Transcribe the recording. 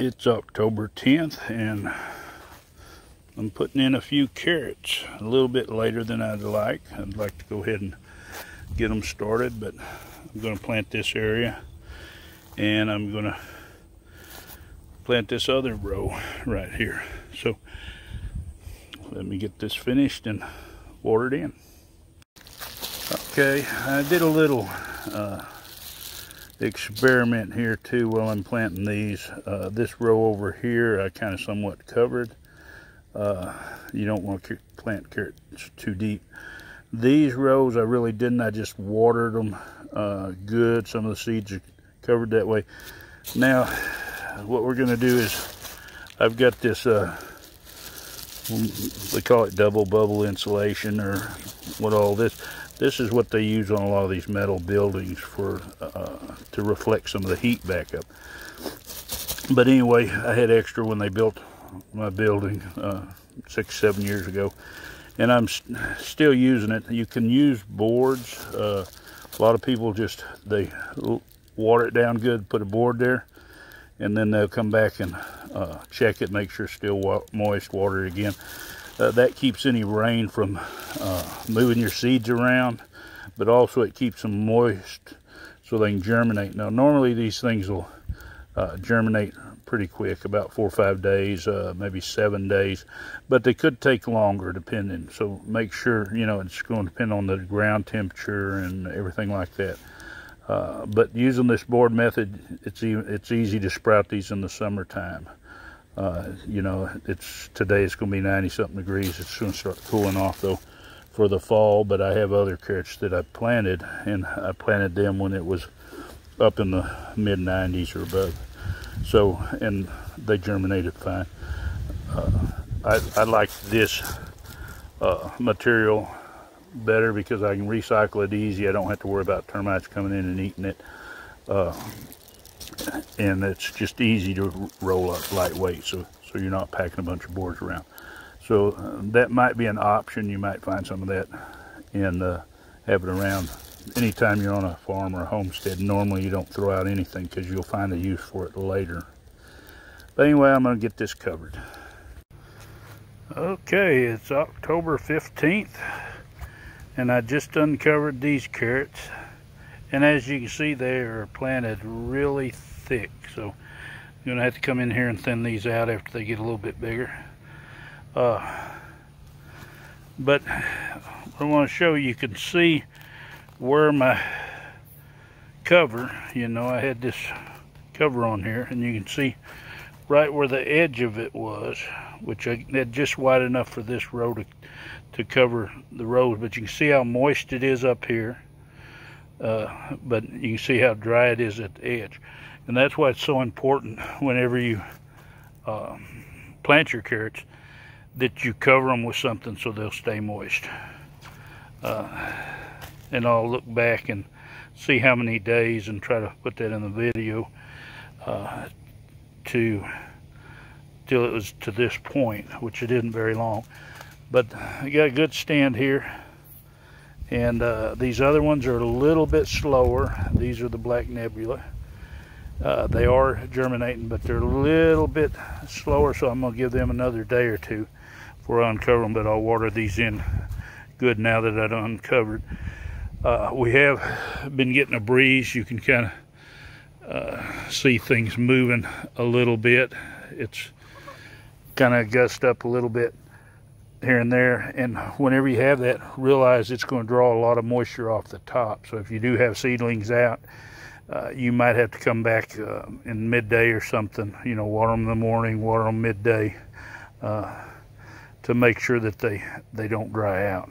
It's October 10th and I'm putting in a few carrots a little bit later than I'd like. I'd like to go ahead and get them started, but I'm going to plant this area and I'm going to plant this other row right here. So let me get this finished and water it in. Okay, I did a little experiment here too while I'm planting these. This row over here I kind of somewhat covered. You don't want to plant carrots too deep. These rows I really didn't. I just watered them good. Some of the seeds are covered that way. Now what we're going to do is I've got this they call it double bubble insulation, or what all this. This is what they use on a lot of these metal buildings for to reflect some of the heat back up. But anyway, I had extra when they built my building 6-7 years ago, and I'm still using it. You can use boards. A lot of people they water it down good, put a board there, and then they'll come back and check it, make sure it's still moist, water it again. That keeps any rain from moving your seeds around, but also it keeps them moist so they can germinate. Now normally these things will germinate pretty quick, about 4 or 5 days, maybe 7 days, but they could take longer depending. So make sure, you know, it's going to depend on the ground temperature and everything like that. But using this board method, it's easy to sprout these in the summertime. You know, today it's going to be 90-something degrees. It's going to start cooling off though for the fall. But I have other carrots that I planted, and I planted them when it was up in the mid-90s or above. So, and they germinated fine. I like this material better because I can recycle it easy. I don't have to worry about termites coming in and eating it. And it's just easy to roll up, lightweight, so you're not packing a bunch of boards around. So that might be an option. You might find some of that and have it around. Anytime you're on a farm or a homestead, normally you don't throw out anything because you'll find a use for it later. But anyway, I'm going to get this covered. Okay, it's October 15th, and I just uncovered these carrots. And as you can see, they are planted really thick. So I'm going to have to come in here and thin these out after they get a little bit bigger. But I want to show you can see where my cover, you know, I had this cover on here, and you can see right where the edge of it was, which I had just wide enough for this row to cover the rows. But you can see how moist it is up here. But you can see how dry it is at the edge, and that's why it's so important whenever you plant your carrots that you cover them with something so they'll stay moist. And I'll look back and see how many days and try to put that in the video till it was to this point, which it isn't very long. But I got a good stand here. And these other ones are a little bit slower. These are the Black Nebula. They are germinating, but they're a little bit slower, so I'm going to give them another day or two before I uncover them, but I'll water these in good now that I've uncovered. We have been getting a breeze. You can kind of see things moving a little bit. It's kind of gust up a little bit here and there, and whenever you have that, realize it's going to draw a lot of moisture off the top. So if you do have seedlings out, you might have to come back in midday or something, you know, water them in the morning, water them midday, to make sure that they don't dry out.